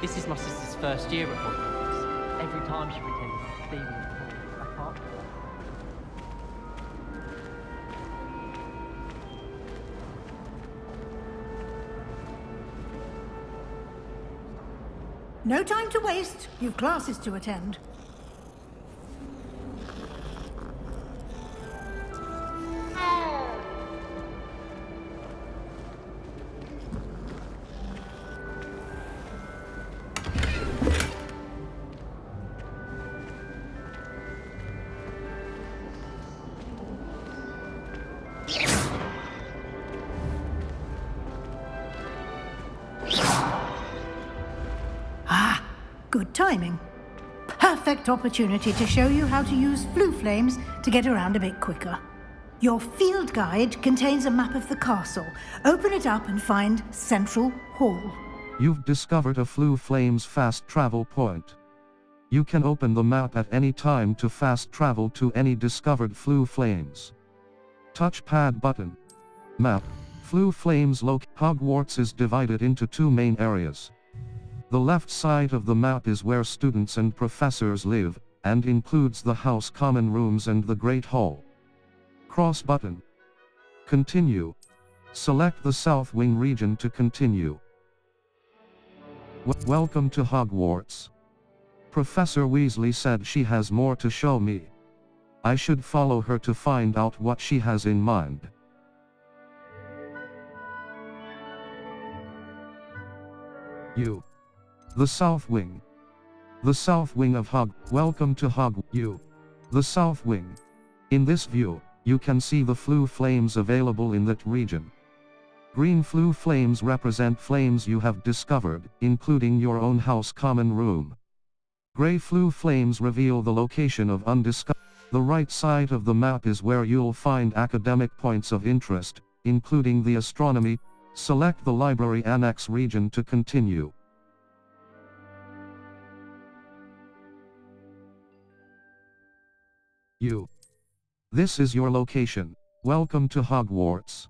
This is my sister's first year at Hogwarts. Every time she pretends Stephen is falling apart. No time to waste. You've classes to attend. Good timing. Perfect opportunity to show you how to use flue flames to get around a bit quicker. Your field guide contains a map of the castle. Open it up and find Central Hall. You've discovered a flue flames fast travel point. You can open the map at any time to fast travel to any discovered flue flames. Touchpad button. Map. Flue flames Hogwarts is divided into two main areas. The left side of the map is where students and professors live, and includes the house common rooms and the Great Hall. Cross button. Continue. Select the South Wing region to continue. Welcome to Hogwarts. Professor Weasley said she has more to show me. I should follow her to find out what she has in mind. The South Wing. The South Wing of Welcome to the South Wing. In this view, you can see the flue flames available in that region. Green flue flames represent flames you have discovered, including your own house common room. Gray flue flames reveal the location of undiscovered. The right side of the map is where you'll find academic points of interest, including the astronomy. Select the Library Annex region to continue. This is your location. Welcome to Hogwarts.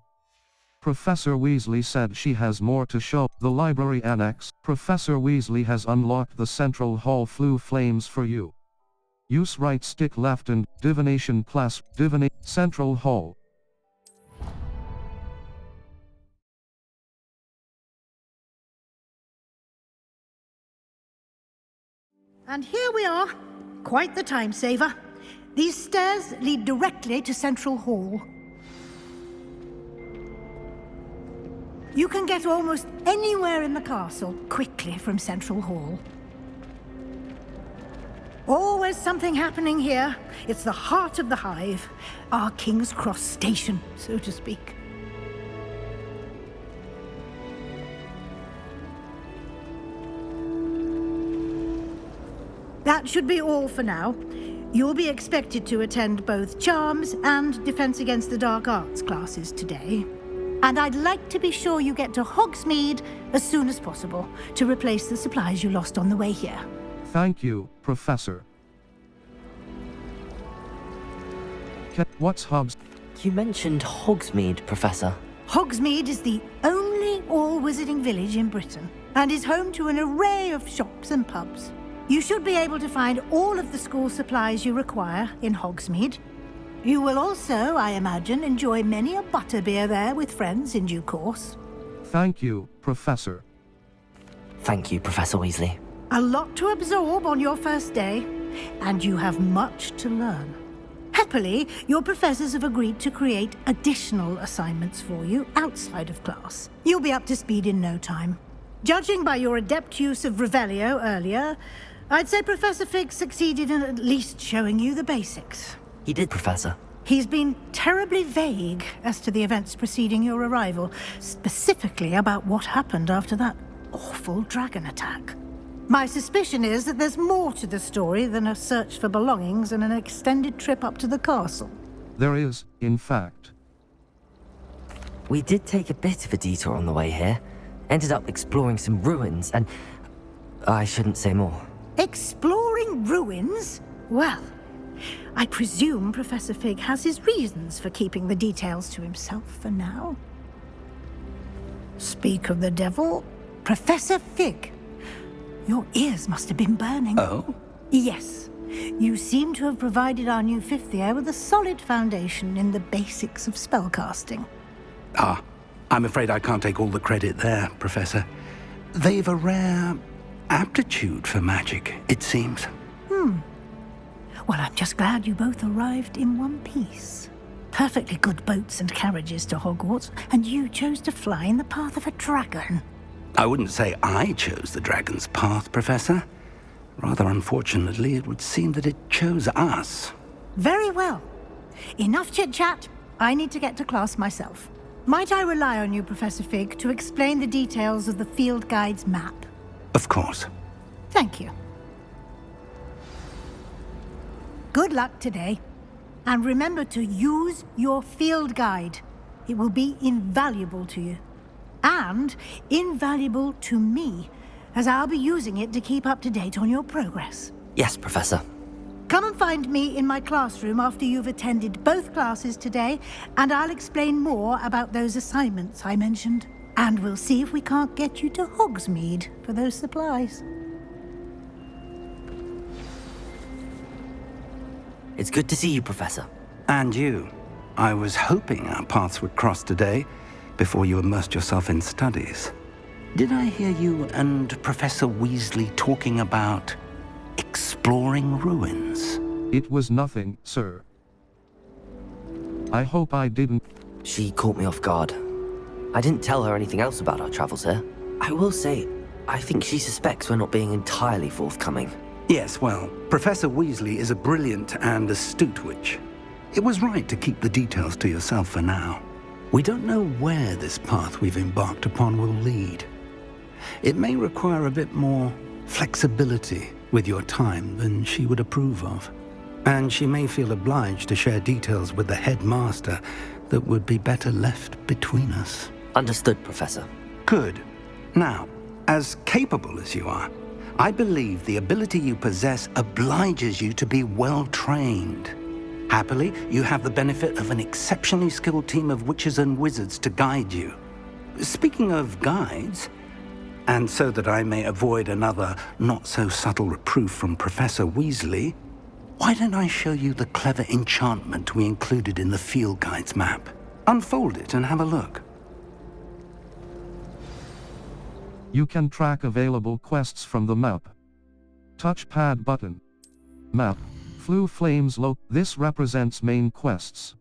Professor Weasley said she has more to show. The Library Annex. Professor Weasley has unlocked the Central Hall flue flames for you. Use right stick left and divination class. Central Hall. And here we are. Quite the time saver. These stairs lead directly to Central Hall. You can get almost anywhere in the castle quickly from Central Hall. Always something happening here. It's the heart of the hive, our King's Cross station, so to speak. That should be all for now. You'll be expected to attend both Charms and Defense Against the Dark Arts classes today. And I'd like to be sure you get to Hogsmeade as soon as possible to replace the supplies you lost on the way here. Thank you, Professor. What's Hogs? You mentioned Hogsmeade, Professor. Hogsmeade is the only all-wizarding village in Britain and is home to an array of shops and pubs. You should be able to find all of the school supplies you require in Hogsmeade. You will also, I imagine, enjoy many a butterbeer there with friends in due course. Thank you, Professor. Thank you, Professor Weasley. A lot to absorb on your first day, and you have much to learn. Happily, your professors have agreed to create additional assignments for you outside of class. You'll be up to speed in no time. Judging by your adept use of Revelio earlier, I'd say Professor Fig succeeded in at least showing you the basics. He did, Professor. He's been terribly vague as to the events preceding your arrival, specifically about what happened after that awful dragon attack. My suspicion is that there's more to the story than a search for belongings and an extended trip up to the castle. There is, in fact. We did take a bit of a detour on the way here. Ended up exploring some ruins and... I shouldn't say more. Exploring ruins? Well, I presume Professor Fig has his reasons for keeping the details to himself for now. Speak of the devil, Professor Fig. Your ears must have been burning. Oh? Yes. You seem to have provided our new fifth year with a solid foundation in the basics of spellcasting. Ah, I'm afraid I can't take all the credit there, Professor. They've a rare aptitude for magic, it seems. Well, I'm just glad you both arrived in one piece. Perfectly good boats and carriages to Hogwarts, and you chose to fly in the path of a dragon. I wouldn't say I chose the dragon's path, Professor. Rather unfortunately, it would seem that it chose us. Very well. Enough chit-chat. I need to get to class myself. Might I rely on you, Professor Fig, to explain the details of the field guide's map? Of course. Thank you. Good luck today. And remember to use your field guide. It will be invaluable to you. And invaluable to me, as I'll be using it to keep up to date on your progress. Yes, Professor. Come and find me in my classroom after you've attended both classes today, and I'll explain more about those assignments I mentioned. And we'll see if we can't get you to Hogsmeade for those supplies. It's good to see you, Professor. And you. I was hoping our paths would cross today, before you immersed yourself in studies. Did I hear you and Professor Weasley talking about exploring ruins? It was nothing, sir. I hope I didn't. She caught me off guard. I didn't tell her anything else about our travels here. I will say, I think she suspects we're not being entirely forthcoming. Yes, well, Professor Weasley is a brilliant and astute witch. It was right to keep the details to yourself for now. We don't know where this path we've embarked upon will lead. It may require a bit more flexibility with your time than she would approve of. And she may feel obliged to share details with the headmaster that would be better left between us. Understood, Professor. Good. Now, as capable as you are, I believe the ability you possess obliges you to be well trained. Happily, you have the benefit of an exceptionally skilled team of witches and wizards to guide you. Speaking of guides, and so that I may avoid another not-so-subtle reproof from Professor Weasley, why don't I show you the clever enchantment we included in the field guide's map? Unfold it and have a look. You can track available quests from the map. Touchpad button. Map. Flue Flames This represents main quests.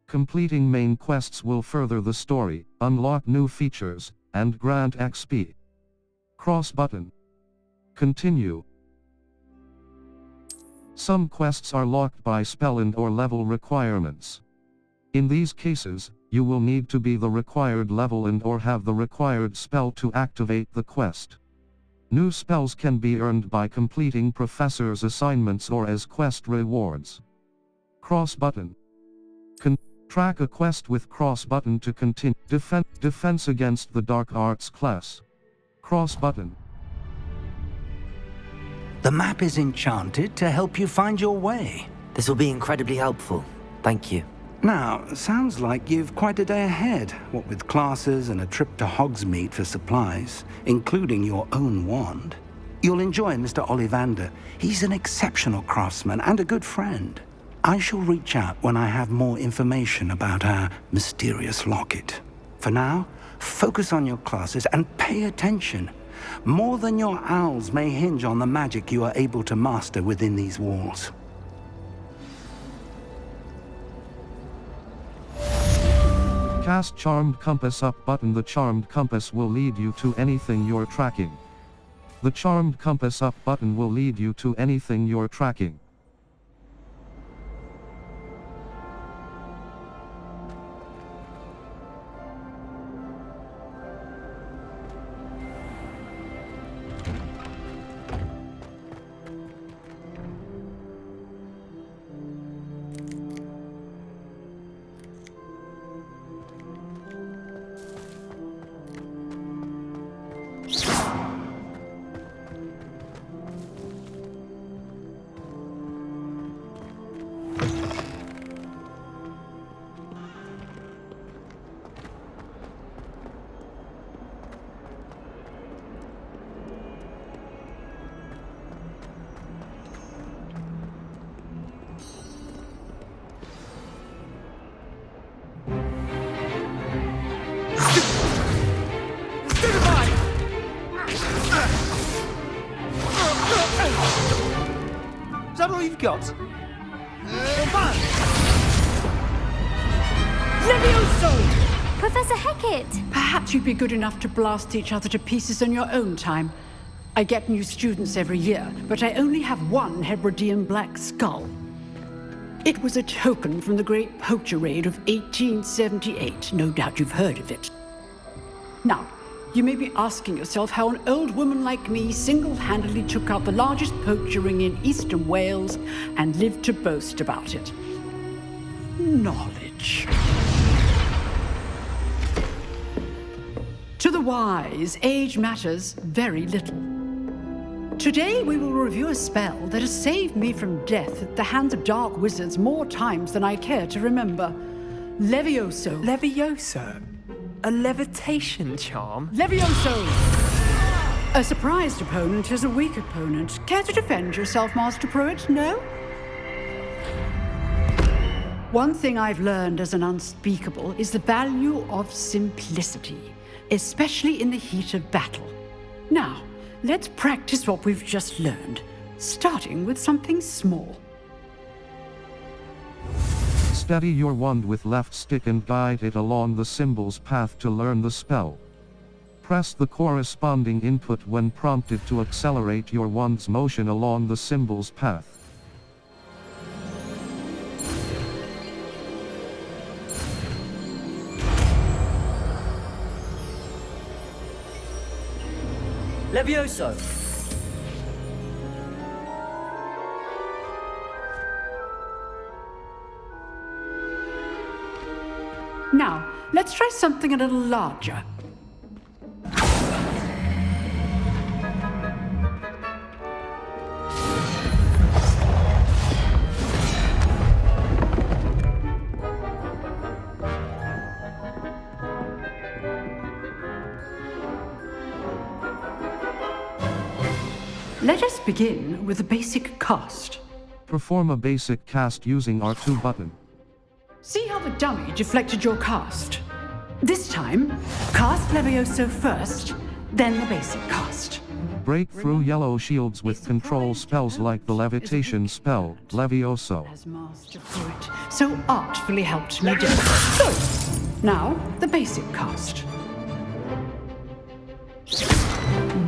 Completing main quests will further the story, unlock new features, and grant XP. Cross button. Continue. Some quests are locked by spell and/or level requirements. In these cases, you will need to be the required level and/or have the required spell to activate the quest. New spells can be earned by completing professors' assignments or as quest rewards. Cross button. Track a quest with cross button to continue. Defense against the Dark Arts class. Cross button. The map is enchanted to help you find your way. This will be incredibly helpful. Thank you. Now, sounds like you've quite a day ahead, what with classes and a trip to Hogsmeade for supplies, including your own wand. You'll enjoy Mr. Ollivander. He's an exceptional craftsman and a good friend. I shall reach out when I have more information about our mysterious locket. For now, focus on your classes and pay attention. More than your owls may hinge on the magic you are able to master within these walls. Cast Charmed Compass up button. The Charmed Compass will lead you to anything you're tracking. The Charmed Compass up button will lead you to anything you're tracking. that all you've got? Levioso! Professor Hackett! Perhaps you'd be good enough to blast each other to pieces in your own time. I get new students every year, but I only have one Hebridean black skull. It was a token from the Great Poacher Raid of 1878. No doubt you've heard of it. Now, you may be asking yourself how an old woman like me single-handedly took out the largest poacher ring in eastern Wales and lived to boast about it. Knowledge. To the wise, age matters very little. Today we will review a spell that has saved me from death at the hands of dark wizards more times than I care to remember. Levioso. Levioso? A levitation charm? Levioso! A surprised opponent is a weak opponent. Care to defend yourself, Master Pruitt? No? One thing I've learned as an unspeakable is the value of simplicity, especially in the heat of battle. Now, let's practice what we've just learned, starting with something small. Steady your wand with left stick and guide it along the symbol's path to learn the spell. Press the corresponding input when prompted to accelerate your wand's motion along the symbol's path. Levioso! Now, let's try something a little larger. Let us begin with a basic cast. Perform a basic cast using R2 button. See how the dummy deflected your cast? This time, cast Levioso first, then the basic cast. Break through yellow shields with control spells like the levitation spell, Levioso. As Master Pruitt so artfully helped me do. Good. Now, the basic cast.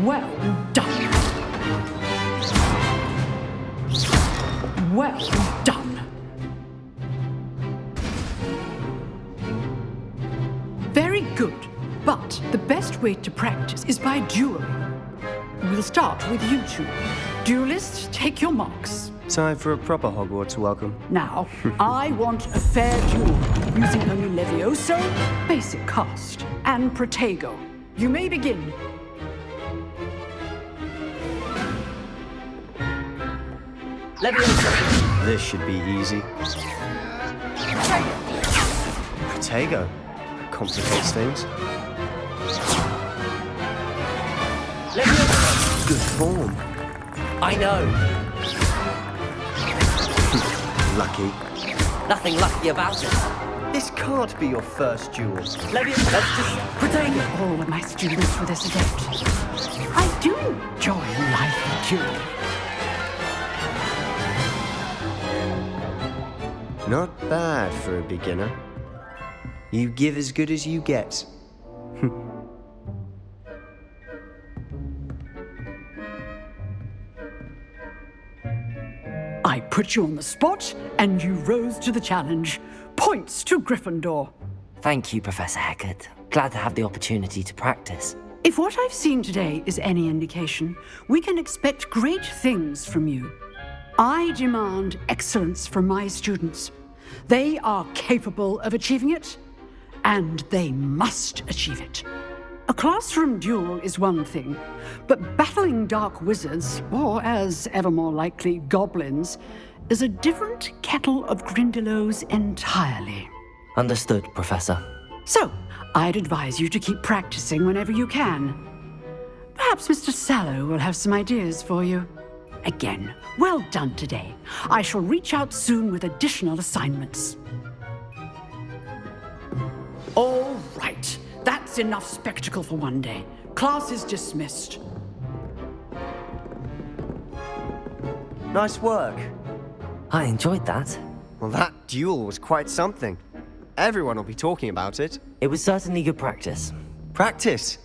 Well done. Well done. Very good, but the best way to practice is by dueling. We'll start with you two. Duelists, take your marks. Time for a proper Hogwarts welcome. Now, I want a fair duel, using only Levioso, basic cast, and Protego. You may begin. Levioso! This should be easy. Protego. Complicates things. Levioso! Good form. I know. Lucky. Nothing lucky about it. This can't be your first duel. Levioso, let's just... Protego! All of my students were this adept. I do enjoy life duel. Not bad for a beginner. You give as good as you get. I put you on the spot, and you rose to the challenge. Points to Gryffindor. Thank you, Professor Hackett. Glad to have the opportunity to practice. If what I've seen today is any indication, we can expect great things from you. I demand excellence from my students. They are capable of achieving it, and they must achieve it. A classroom duel is one thing, but battling dark wizards, or as ever more likely, goblins, is a different kettle of Grindylows entirely. Understood, Professor. So, I'd advise you to keep practicing whenever you can. Perhaps Mr. Sallow will have some ideas for you. Again, well done today. I shall reach out soon with additional assignments. All right. That's enough spectacle for one day. Class is dismissed. Nice work. I enjoyed that. Well, that duel was quite something. Everyone will be talking about it. It was certainly good practice. Practice?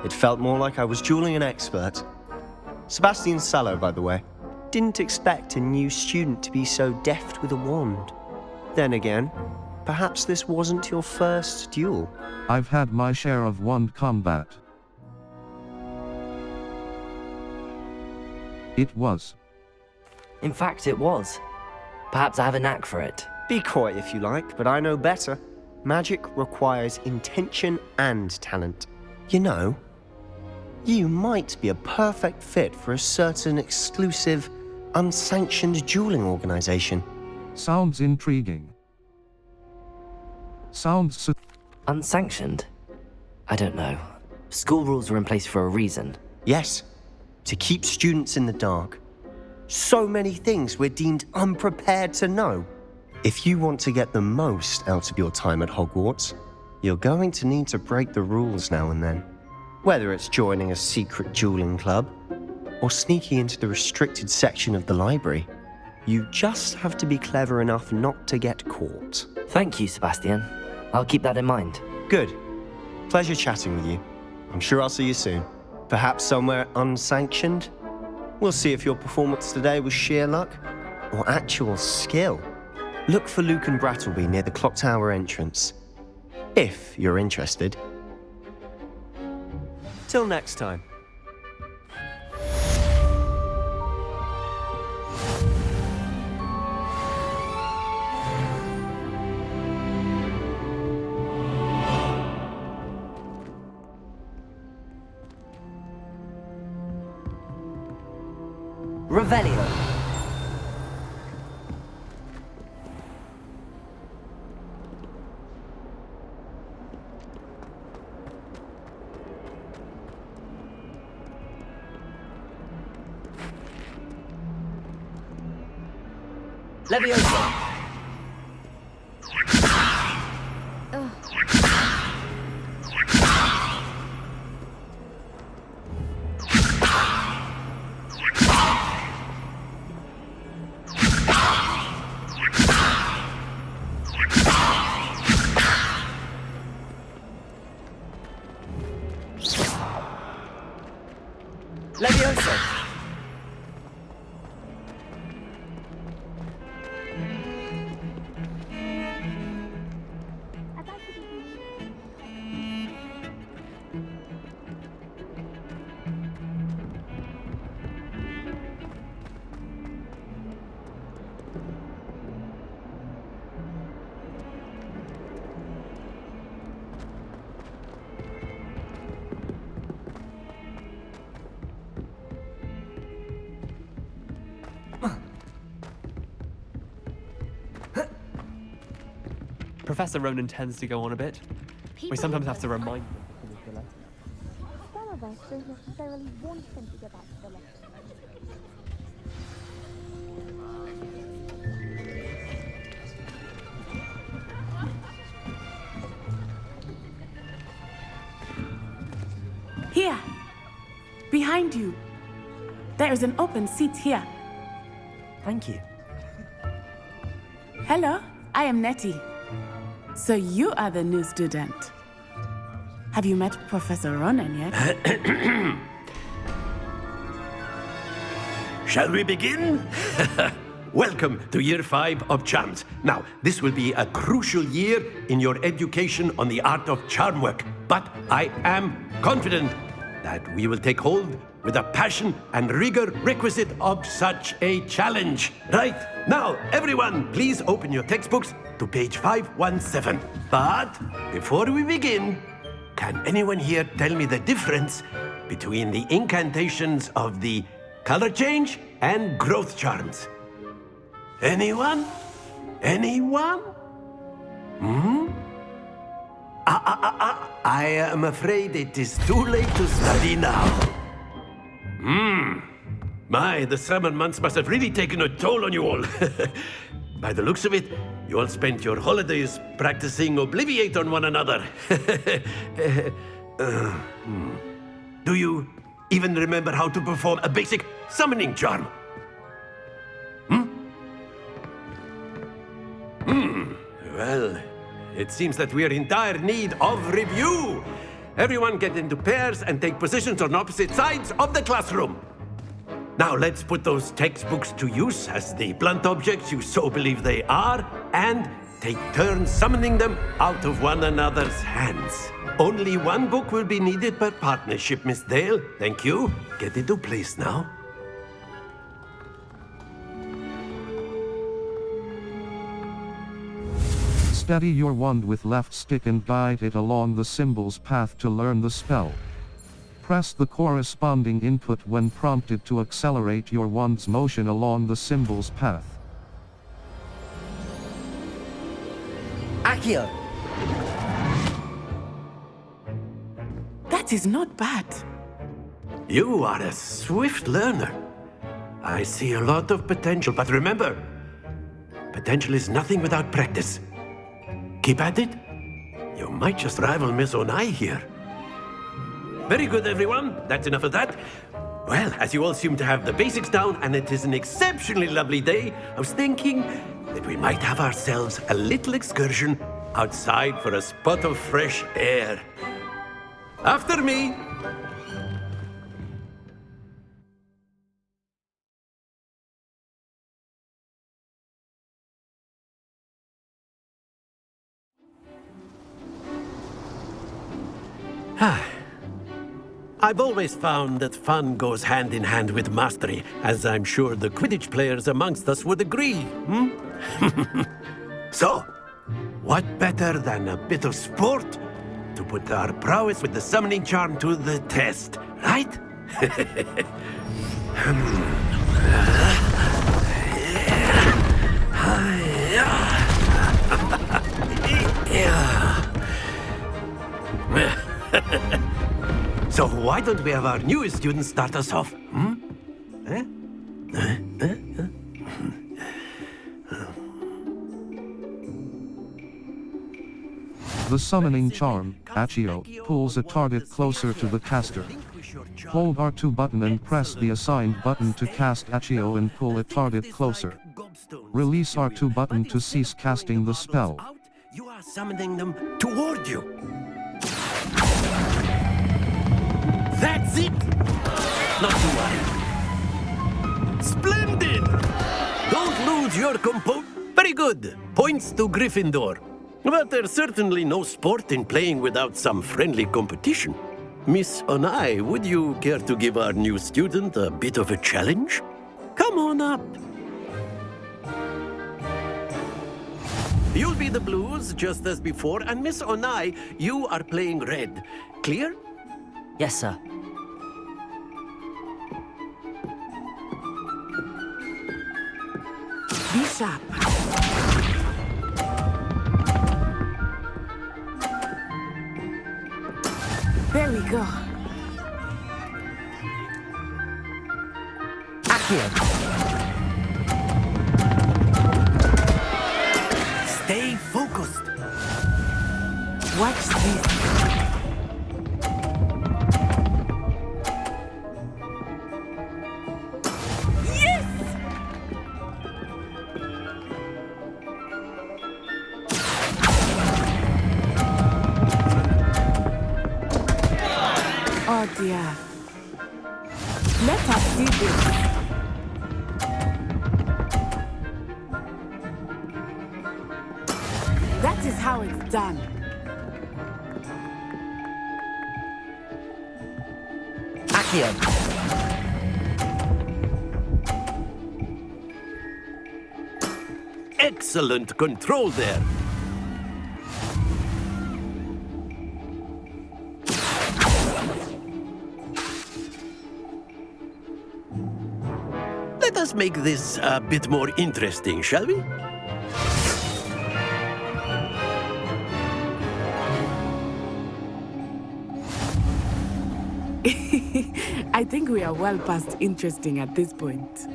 It felt more like I was dueling an expert. Sebastian Sallow, by the way. Didn't expect a new student to be so deft with a wand. Then again, perhaps this wasn't your first duel. I've had my share of wand combat. It was. In fact, it was. Perhaps I have a knack for it. Be coy if you like, but I know better. Magic requires intention and talent. You know, you might be a perfect fit for a certain exclusive, unsanctioned dueling organization. Sounds intriguing. Sounds Unsanctioned? I don't know. School rules are in place for a reason. Yes, to keep students in the dark. So many things we're deemed unprepared to know. If you want to get the most out of your time at Hogwarts, you're going to need to break the rules now and then. Whether it's joining a secret dueling club, or sneaking into the restricted section of the library, you just have to be clever enough not to get caught. Thank you, Sebastian. I'll keep that in mind. Good. Pleasure chatting with you. I'm sure I'll see you soon. Perhaps somewhere unsanctioned? We'll see if your performance today was sheer luck or actual skill. Look for Luke and Brattleby near the clock tower entrance, if you're interested. Till next time. Revelio. Leviosa. Leviosa. Professor Ronan tends to go on a bit. We sometimes have to remind him to finish the letter. Some of us don't necessarily want him to go back to the letter. Here, behind you. There is an open seat here. Thank you. Hello, I am Nettie. So you are the new student. Have you met Professor Ronan yet? Shall we begin? Welcome to Year 5 of Charms. Now, this will be a crucial year in your education on the art of charm work, but I am confident that we will take hold with the passion and rigor requisite of such a challenge. Right, now, everyone, please open your textbooks to page 517. But before we begin, can anyone here tell me the difference between the incantations of the color change and growth charms? Anyone? Anyone? I am afraid it is too late to study now. My, the summer months must have really taken a toll on you all. By the looks of it, you all spent your holidays practicing Obliviate on one another. Do you even remember how to perform a basic summoning charm? It seems that we are in dire need of review. Everyone get into pairs and take positions on opposite sides of the classroom. Now let's put those textbooks to use as the blunt objects you so believe they are, and take turns summoning them out of one another's hands. Only one book will be needed per partnership, Miss Dale. Thank you. Get into place now. Steady your wand with left stick and guide it along the symbol's path to learn the spell. Press the corresponding input when prompted to accelerate your wand's motion along the symbol's path. Accio! That is not bad. You are a swift learner. I see a lot of potential, but remember, potential is nothing without practice. Keep at it. You might just rival Miss Onai here. Very good, everyone. That's enough of that. Well, as you all seem to have the basics down, and it is an exceptionally lovely day, I was thinking that we might have ourselves a little excursion outside for a spot of fresh air. After me. I've always found that fun goes hand in hand with mastery, as I'm sure the Quidditch players amongst us would agree, So, what better than a bit of sport to put our prowess with the summoning charm to the test, right? So why don't we have our newest student start us off? The summoning charm, Accio, pulls a target closer to the caster. Hold R2 button and press the assigned button to cast Accio and pull a target closer. Release R2 button to cease casting the spell. You are summoning them toward you. That's it! Not to worry. Splendid! Don't lose your composure. Very good. Points to Gryffindor. But there's certainly no sport in playing without some friendly competition. Miss Onai, would you care to give our new student a bit of a challenge? Come on up. You'll be the blues, just as before, and Miss Onai, you are playing red. Clear? Yes, sir. Be sharp. There we go. Accio! Stay focused. Watch this. Oh dear. Let us see this. That is how it's done. Accio! Excellent control there. Let us make this a bit more interesting, shall we? I think we are well past interesting at this point.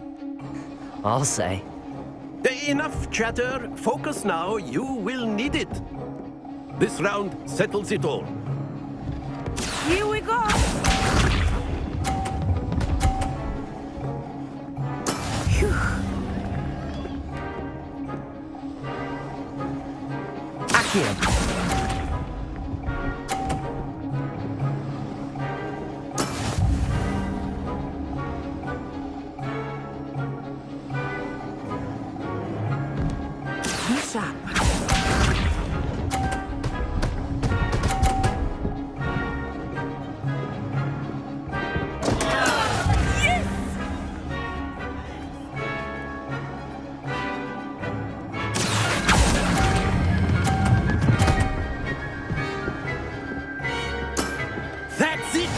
I'll say. Enough chatter. Focus now. You will need it. This round settles it all. Here we go! Accio. Be sharp. That's it!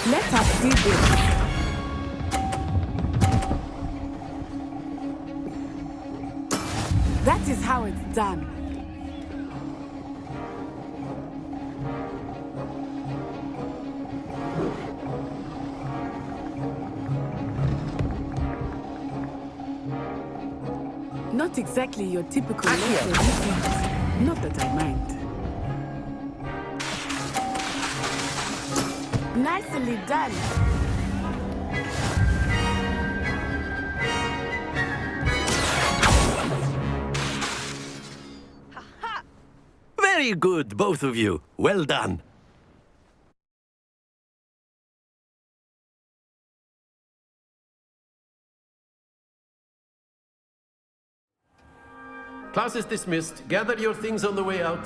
Let us see this. That is how it's done. Not exactly your typical lecture routine. Not that I mind. Nicely done. Very good, both of you. Well done. Class is dismissed. Gather your things on the way out.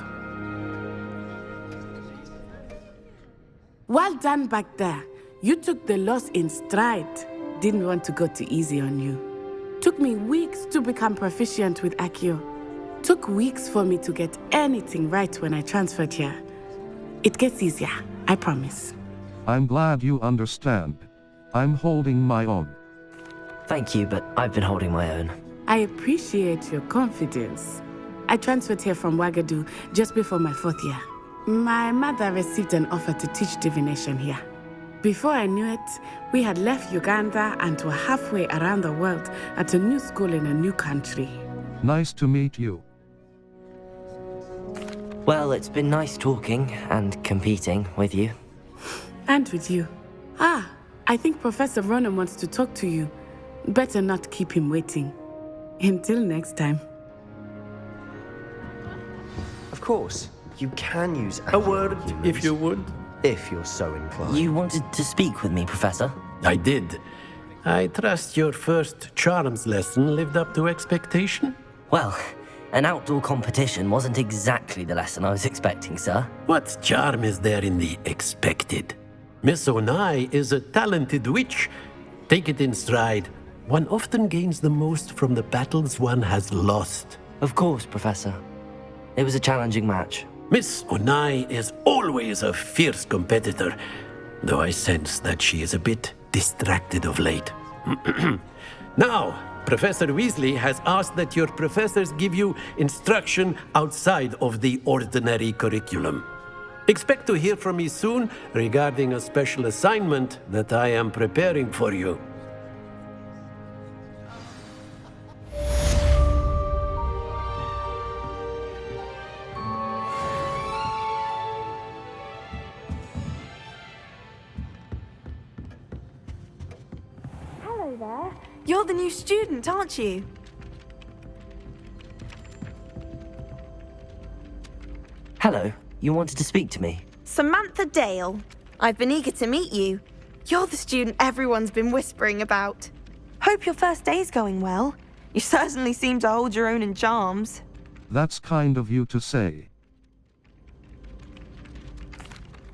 Well done back there. You took the loss in stride. Didn't want to go too easy on you. Took me weeks to become proficient with Accio. Took weeks for me to get anything right when I transferred here. It gets easier, I promise. I'm glad you understand. I'm holding my own. Thank you, but I've been holding my own. I appreciate your confidence. I transferred here from Ouagadougou just before my 4th year. My mother received an offer to teach divination here. Before I knew it, we had left Uganda and were halfway around the world at a new school in a new country. Nice to meet you. Well, it's been nice talking and competing with you. And with you. Ah, I think Professor Ronan wants to talk to you. Better not keep him waiting. Until next time. Of course, you can use A word, if you would. if you're so inclined. You wanted to speak with me, Professor? I did. I trust your first charms lesson lived up to expectation? Well, an outdoor competition wasn't exactly the lesson I was expecting, sir. What charm is there in the expected? Miss Onai is a talented witch. Take it in stride. One often gains the most from the battles one has lost. Of course, Professor. It was a challenging match. Miss Onai is always a fierce competitor, though I sense that she is a bit distracted of late. Now, Professor Weasley has asked that your professors give you instruction outside of the ordinary curriculum. Expect to hear from me soon regarding a special assignment that I am preparing for you. Hello there. You're the new student, aren't you? Hello, you wanted to speak to me? Samantha Dale. I've been eager to meet you. You're the student everyone's been whispering about. Hope your first day's going well. You certainly seem to hold your own in charms. That's kind of you to say.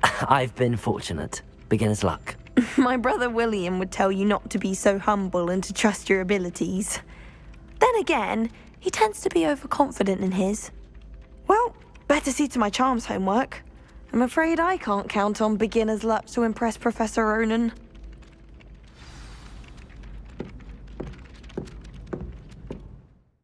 I've been fortunate. Beginner's luck. My brother William would tell you not to be so humble and to trust your abilities. Then again, he tends to be overconfident in his. Well, better see to my charms homework. I'm afraid I can't count on beginner's luck to impress Professor Ronan.